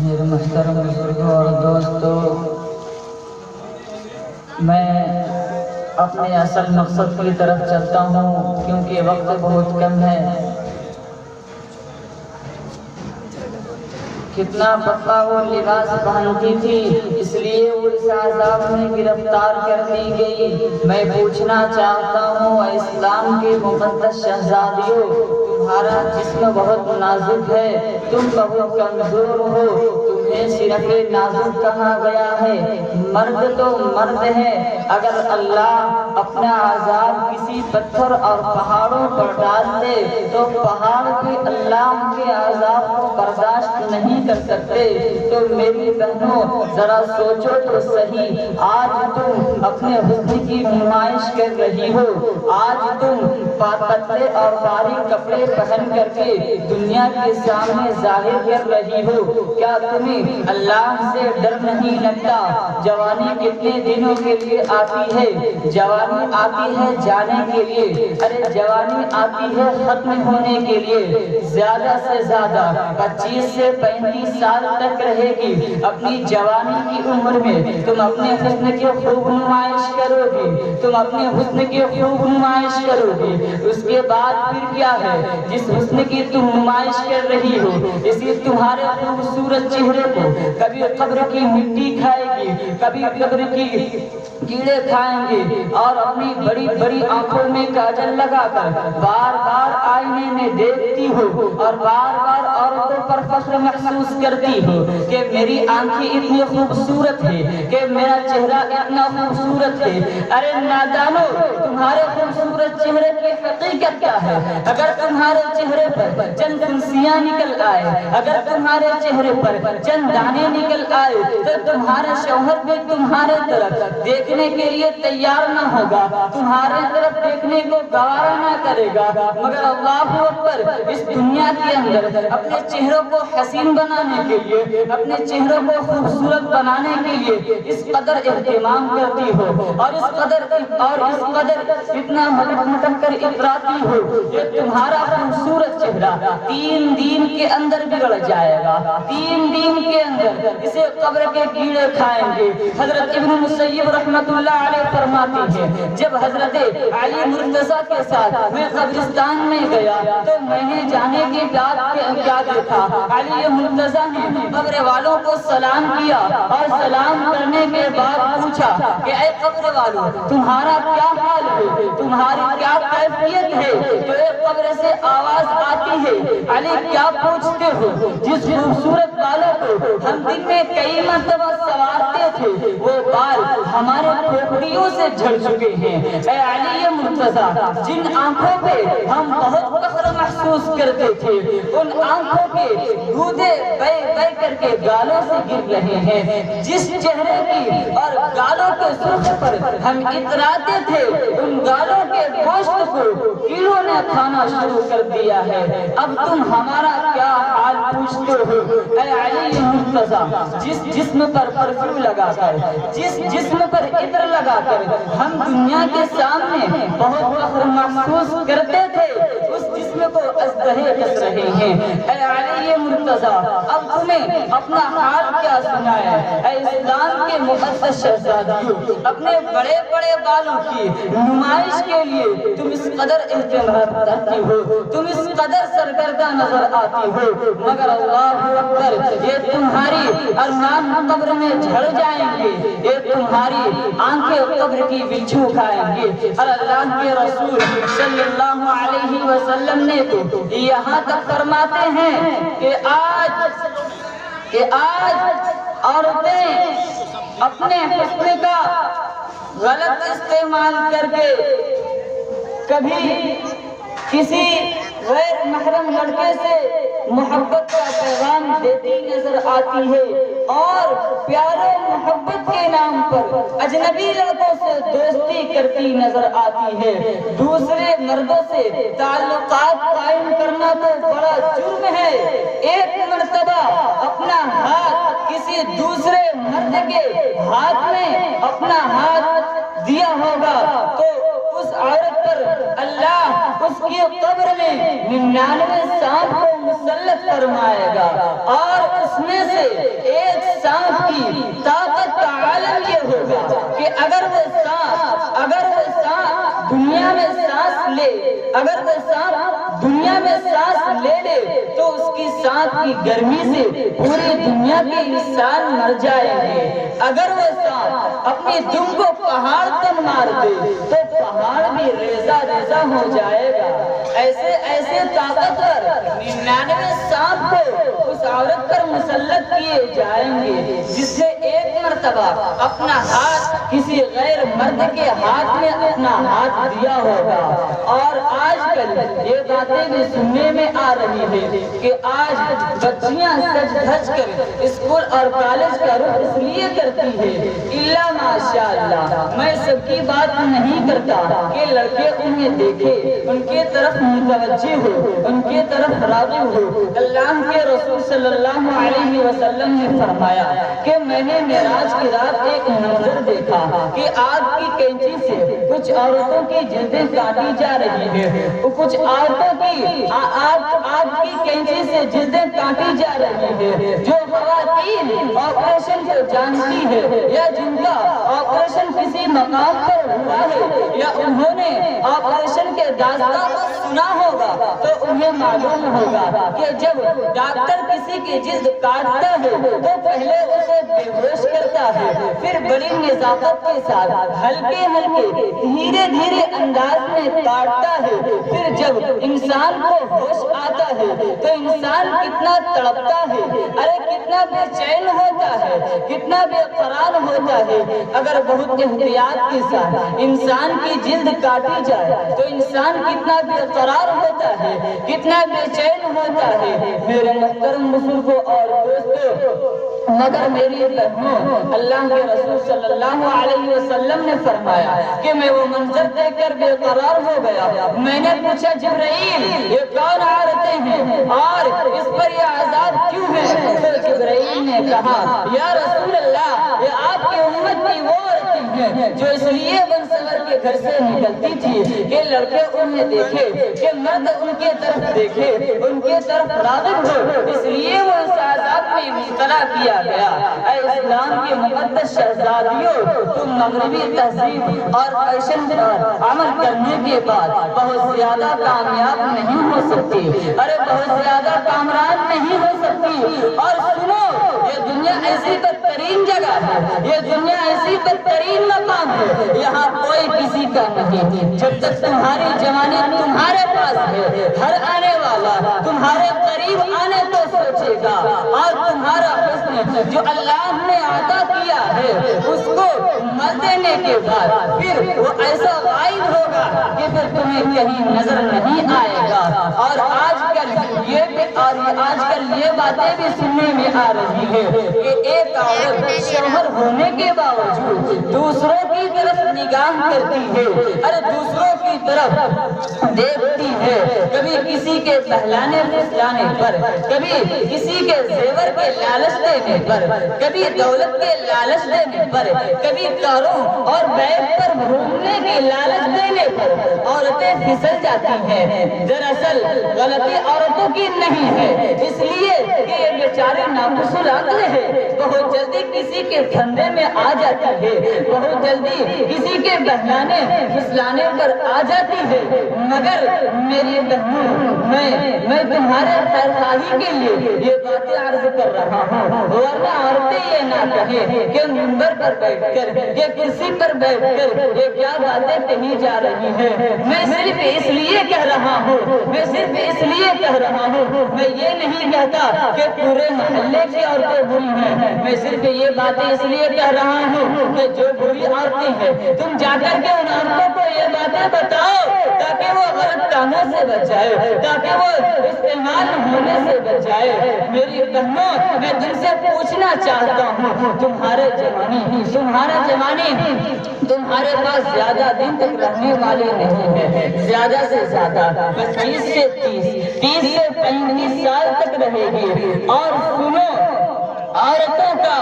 میرے محترم بزرگوں اور دوستوں، میں اپنے اصل مقصد کی طرف چلتا ہوں کیونکہ وقت بہت کم ہے۔ کتنا پتلا وہ لباس پہنتی تھی، اس لیے وہ اس عذاب میں گرفتار کر دی گئی۔ میں پوچھنا چاہتا ہوں، اسلام کے مقدس شہزادیوں، تمہارا جسم بہت نازک ہے، تم بہت کمزور ہو، تمہیں صرف نازک کہا گیا ہے۔ مرد تو مرد ہے، اگر اللہ اپنا عذاب کسی پتھر اور پہاڑوں پر ڈال دے تو پہاڑ بھی اللہ کے عذاب کو برداشت نہیں کر سکتے۔ تو میری بہنوں، ذرا سوچو تو صحیح، آج تم اپنے حسن کی نمائش کر رہی ہو، آج تم پتلے اور باریک کپڑے پہن کر کے دنیا کے سامنے ظاہر کر رہی ہو۔ کیا تمہیں اللہ سے ڈر نہیں لگتا؟ جوانی کتنے دنوں کے لیے آتی ہے؟ جوانی آتی ہے جانے کے لیے، ارے جوانی آتی ہے ختم ہونے کے لیے۔ زیادہ سے زیادہ 25 سے 35 سال تک رہے گی اپنی جوانی کی عمر میں، تم اپنے حسن کی خوب نمائش کرو گی، تم اپنے حسن کی خوب نمائش کرو گی۔ اس کے بعد پھر کیا ہے؟ جس حسن کی تم نمائش کر رہی ہو، اسی تمہارے خوبصورت چہرے کو کبھی قبر کی مٹی کھائے گی، کبھی قبر کی کیڑے کھائیں گے، اور اپنی بڑی بڑی آنکھوں میں کاجل لگا کر بار بار آئینے میں دیکھتی ہو اور بار بار عورتوں پر فخر محسوس کرتی ہو کہ میری آنکھیں اتنی خوبصورت ہے، کہ میرا چہرہ اتنا خوبصورت ہے۔ ارے نادانو، تمہارے خوبصورت چہرے کی حقیقت کیا ہے؟ اگر تمہارے چہرے پر چند پھنسیاں نکل آئے، اگر تمہارے چہرے پر چند دانے نکل آئے، تو تمہارے شوہر بھی تمہارے طرف دیکھنے کے لیے تیار نہ ہوگا، تمہارے طرف دیکھنے کو گوارا نہ کرے گا۔ مگر اللہ اکبر، اس دنیا کے اندر اپنے چہروں کو حسین بنانے کے لیے، اپنے چہروں کو خوبصورت بنانے کے لیے اس قدر اہتمام کرتی ہو، اور اس قدر اتنا مٹک کر اتراتی ہو کہ تمہارا خوبصورت چہرہ 3 دن کے اندر بگڑ جائے گا، 3 دن کے اندر اسے قبر کے کیڑے کھائیں گے۔ حضرت ابن مسیب رحمت اللہ علیہ فرماتے ہیں، جب حضرت علی مرتضیٰ کے ساتھ میں قبرستان میں گیا تو میں نے جانے کے بعد کیا دیکھا، علی مرتضیٰ نے قبر والوں کو سلام کیا اور سلام کرنے کے بعد پوچھا کہ اے قبر والوں، تمہارا کیا حال ہے، تمہاری کیا کیفیت ہے؟ تو ایک قبر سے آواز آتی ہے، علی کیا پوچھتے ہو؟ جس خوبصورت بالوں کو ہم دن میں کئی مرتبہ سوارتے تھے، وہ بال ہمارے کھوپڑیوں سے جھڑ چکے ہیں۔ اے علی مرتضیٰ، جن آنکھوں پہ ہم بہت فخر محسوس کرتے تھے، ان آنکھوں کے دودھے بہ بہ کر کے گالوں سے گر رہے ہیں۔ جس چہرے کی اور گالوں کے سرخ پر ہم اتراتے تھے، ان گالوں کے گوشت کو کیڑوں نے کھانا شروع کر دیا ہے۔ اب تم ہمارا کیا حال پوچھتے ہو؟ اے علی مرتضیٰ، جس جسم پر پرفیوم لگا کر، جس جسم پر عطر لگا کر ہم دنیا کے سامنے بہت فخر محسوس کرتے تھے، اس جسم کو ازدہے کس رہے ہیں۔ اے علی مرتضیٰ، اب تمہیں اپنا حال کیا سنائے؟ اے اسلام کے مقدس شہزادیوں، اپنے بڑے بڑے بالوں کی نمائش کے لیے تم اس قدر اہتمام کرتی ہو، تم اس قدر سرگردہ نظر آتی ہو، مگر اللہ اکبر، یہ تمہاری ارمان قبر میں جھڑ جائیں گے، یہ تمہاری آنکھیں قبر کی بچھو کھائیں گے۔ اور اللہ کے رسول صلی اللہ علیہ وسلم نے تو یہاں تک فرماتے ہیں کہ آج عورتیں اپنے حسن کا غلط استعمال کر کے کبھی کسی غیر محرم لڑکے سے محبت کا پیغام دیتی نظر آتی ہے، اور پیار و محبت کے نام پر اجنبی لڑکوں سے دوستی کرتی نظر آتی ہے۔ دوسرے مردوں سے تعلقات قائم کرنا تو بڑا جرم ہے۔ ایک مرتبہ اپنا ہاتھ کسی دوسرے مرد کے ہاتھ میں اپنا ہاتھ دیا ہوگا تو اس عورت پر اللہ اس کی قبر میں 99 سانپ کو مسلط فرمائے گا، اور اس میں سے ایک سانپ کی طاقت کا عالم یہ ہوگا کہ اگر وہ سانپ دنیا میں سانس لے لے تو اس کی سانس کی گرمی سے پوری دنیا کے انسان مر جائیں گے۔ اگر وہ سانپ اپنی دم کو پہاڑ پر مار دے تو پہاڑ بھی ریزہ ریزہ ہو جائے گا۔ ایسے طاقتور 99 سانپ کو اس عورت پر مسلط کیے جائیں گے جس نے ایک مرتبہ اپنا ہاتھ کسی غیر مرد کے ہاتھ میں اپنا ہاتھ دیا ہوگا۔ اور آج کل یہ باتیں بھی سننے میں آ رہی ہے کہ آج بچیاں سج دھج کر اسکول اور کالج کا رخ اس لیے کرتی ہے، الا ماشاء اللہ، میں سب کی بات نہیں کرتا کہ لڑکے انہیں دیکھے، ان کے طرف متوجہ ہو، ان کے طرف راغب ہو۔ اللہ کے رسول صلی اللہ علیہ وسلم نے فرمایا کہ میں نے معراج کی رات ایک منظر دیکھا کہ آگ کی کینچی سے کچھ عورتوں کی جلدیں کاٹی جا رہی ہے، کچھ عورتوں کی آگ کی کینچی سے جلدیں کاٹی جا رہی ہے۔ جو خواتین آپریشن کو جانتی ہے یا جن کا آپریشن کسی مقام پر ہوا ہے یا انہوں نے آپریشن کے داستان کو سنا ہوگا تو انہیں معلوم ہوگا کہ جب ڈاکٹر کسی کی جلد کاٹتا ہے تو پہلے اسے بے ہوش کرتا ہے، پھر بڑی نزاکت کے ساتھ ہلکے دھیرے دھیرے انداز میں کاٹتا ہے، پھر جب انسان کو ہوش آتا ہے تو انسان کتنا تڑپتا ہے، ارے کتنا بے چین ہوتا ہے، کتنا بے قرار ہوتا ہے۔ اگر بہت احتیاط کے ساتھ انسان کی جلد کاٹی جائے تو انسان کتنا بے قرار ہوتا ہے، کتنا بے چین ہوتا ہے۔ میرے محترم بزرگوں اور دوستوں، مگر میری بہنوں، اللہ کے رسول صلی اللہ علیہ وسلم نے فرمایا کہ میں وہ منظر دیکھ کر بے قرار ہو گیا۔ میں نے پوچھا جبرائیل یہ کون عورتیں ہیں اور اس پر یہ عذاب کیوں ہے؟ تو جبرائیل نے کہا یا رسول اللہ یہ آپ کی امت کی وہ عورتیں ہیں جو اس لیے بن سور کے گھر سے نکلتی تھی کہ لڑکے انہیں دیکھے، کہ مرد ان کے طرف دیکھے، ان کے طرف راغب ہو، اس لیے وہ اس عذاب میں مبتلا کیا گیا۔ اے اسلام کے مقدس شہزادیوں، تم مغربی تہذیب اور فیشن پر عمل کرنے کے بعد بہت زیادہ کامیاب نہیں ہو سکتی، ارے بہت زیادہ کامران نہیں ہو سکتی۔ اور سنو، یہ دنیا ایسی بدترین جگہ ہے، یہ دنیا ایسی بدترین مقام ہے، یہاں کوئی کسی کا نہیں۔ جب تک تمہاری جوانی تمہارے پاس ہے، ہر آنے والا تمہارے قریب آنے کو سوچے گا، اور تمہارا حسن جو اللہ نے عطا کیا ہے اس کو مل دینے کے بعد پھر وہ ایسا غائب ہوگا کہ پھر تمہیں کہیں نظر نہیں آئے گا۔ اور آج کل یہ باتیں بھی سننے میں آ رہی ہے کہ ایک عورت شوہر ہونے کے باوجود دوسروں کی طرف نگاہ کرتی ہے، ارے دوسروں کی طرف دیکھتی ہے، کبھی کسی کے بہلانے پھسلانے پر، کبھی کسی کے زیور کے لالچ دینے پر، کبھی دولت کے لالچ دینے پر، کبھی کاروں اور بیگ پر گھومنے کے لالچ دینے پر عورتیں پھسل جاتی ہیں۔ دراصل غلطی عورتوں کی نہیں ہے، اس لیے کہ یہ بیچارے ناقص العقل ہے، بہت جلدی کسی کے پھندے میں آ جاتی ہے، بہت جلدی کسی کے بہلانے پھسلانے پر آ جاتی ہے۔ مگر میری بہنوں، میں تمہارے خیر خواہی کے لیے یہ باتیں عرض کر رہا ہوں، ورنہ عورتیں یہ نہ کہیں کہ منبر پر بیٹھ کر یا کرسی پر بیٹھ کر یہ کیا باتیں کہی جا رہی ہیں۔ میں صرف اس لیے کہہ رہا ہوں، میں صرف اس لیے کہہ رہا ہوں، میں یہ نہیں کہتا کہ پورے محلے کی عورتیں بری ہیں، میں صرف یہ باتیں اس لیے کہہ رہا ہوں کہ جو بری عورتیں ہیں تم جا کر کے ان عورتوں کو یہ باتیں بتاؤ تاکہ وہ غلط کاموں سے بچ جائے، تاکہ وہ استعمال ہونے سے بچ جائے۔ میری بہنوں، میں تم سے پوچھنا چاہتا ہوں، تمہارا جوانی تمہارے پاس زیادہ دن تک رہنے والے نہیں ہیں، زیادہ سے زیادہ 25 سے 30 سے 35 سال تک رہے گی۔ اور سنو، عورتوں کا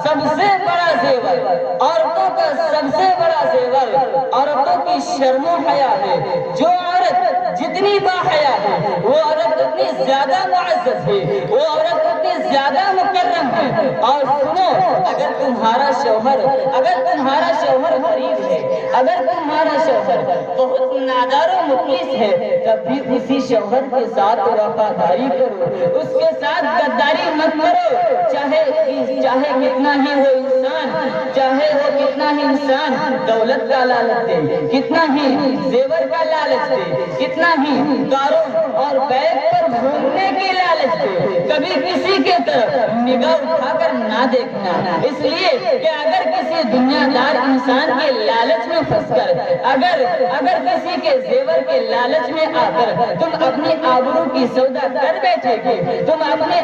سب سے بڑا زیور، عورتوں کا سب سے بڑا زیور عورتوں کی شرم و حیا ہے۔ جو عورت جتنی باحیا ہے وہ عورت اتنی زیادہ معزز ہے، وہ عورت اتنی زیادہ مکرم ہے۔ اور سنو، اگر تمہارا شوہر غریب ہے، اگر تمہارا شوہر بہت نادار و مخلص ہے، تب بھی اسی شوہر کے ساتھ وفاداری کرو، اس کے ساتھ غداری مت کرو، چاہے کتنا ہی وہ انسان دولت کا لالچ دے، کتنا ہی زیور کا لالچ دے، کتنا ہی کاروں اور بیگ پر گھومنے کی لالچ دے، کبھی کسی کے طرف نگاہ اٹھا کر نہ دیکھنا، اس لیے کہ اگر کسی دنیا دار انسان کے لالچ میں پھنس کر، اگر کسی کے زیور کے لالچ میں آ کر تم اپنی آبرو کی سودا کر بیٹھے گی، تم اپنے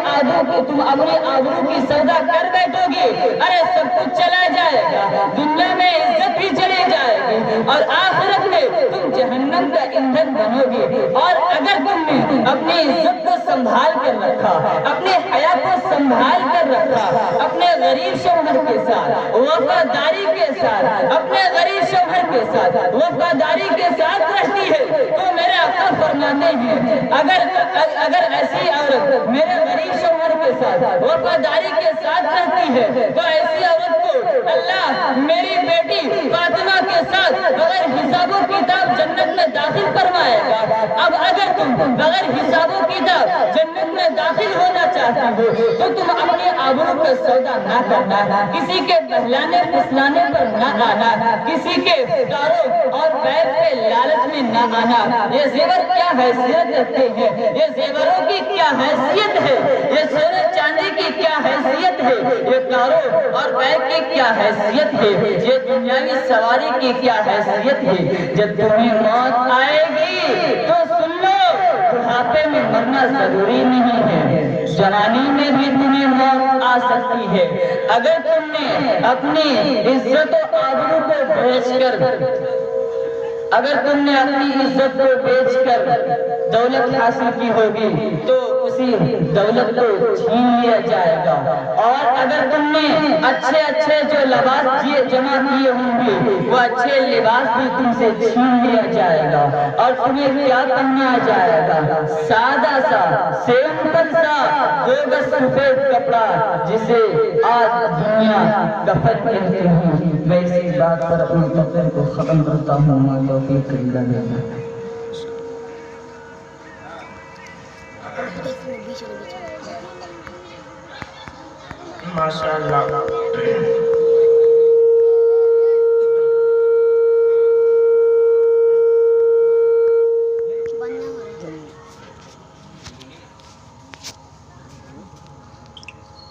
آبرو کی سودا کر بیٹھو گی، ارے سب کچھ چلا جائے گا، دنیا میں عزت بھی چلی جائے گی، اور آخرت میں تم جہنم کا ایندھن بنو گی۔ اور اگر تم نے اپنی عزت کو سنبھال کر رکھا، اپنے حیا کو سنبھال کر رکھا، اپنے غریب شوہر کے ساتھ وفاداری کے ساتھ، اپنے غریب شوہر کے ساتھ وفاداری کے ساتھ رہتی ہے، تو میرے آقا فرماتے ہیں اگر ایسی عورت میرے غریب شوہر کے ساتھ وفاداری کے ساتھ رہتی ہے تو ایسی عورت کو اللہ میری بیٹی فاطمہ کے ساتھ بغیر حساب و کتاب جنت میں داخل فرمائے گا۔ اب اگر تم بغیر حساب و کتاب جنت میں داخل ہونا چاہتے ہو تو تم اپنے آبرو کا سودا نہ کرنا، کسی کے بہلانے پھسلانے پر نہ آنا، کسی کے داروں اور بیگ کے لالچ میں نہ آنا۔ یہ زیور کیا حیثیت رکھتے ہیں، یہ زیوروں کی کیا حیثیت ہے، یہ سونے چاندی کی کیا حیثیت ہے، یہ کاروں اور بیگ کی کیا حیثیت ہے، یہ دنیاوی سواری کی کیا حیثیت ہے۔ جب تمہیں موت آئے گی تو سن لو، بڑھاپے میں مرنا ضروری نہیں ہے، جوانی میں بھی تمہیں موت آ سکتی ہے۔ اگر تم نے اپنی عزت و آبرو کو بیچ کر دولت حاصل کی ہوگی تو اسی دولت کو چھین لیا جائے گا، اور اگر تم نے اچھے جو لباس جمع کیے ہوں گے وہ اچھے لباس بھی تم سے چھین لیا جائے گا، اور تمہیں کیا پہنا جائے گا؟ سادہ سا سمپل سا 2 گز سفید کپڑا جسے آج دنیا کفن کہتے ہیں۔ میں اسی بات پر اپنی تقریر کو ختم کرتا ہوں۔ ماں توفیق اللہ دینا۔ ماشاءاللہ۔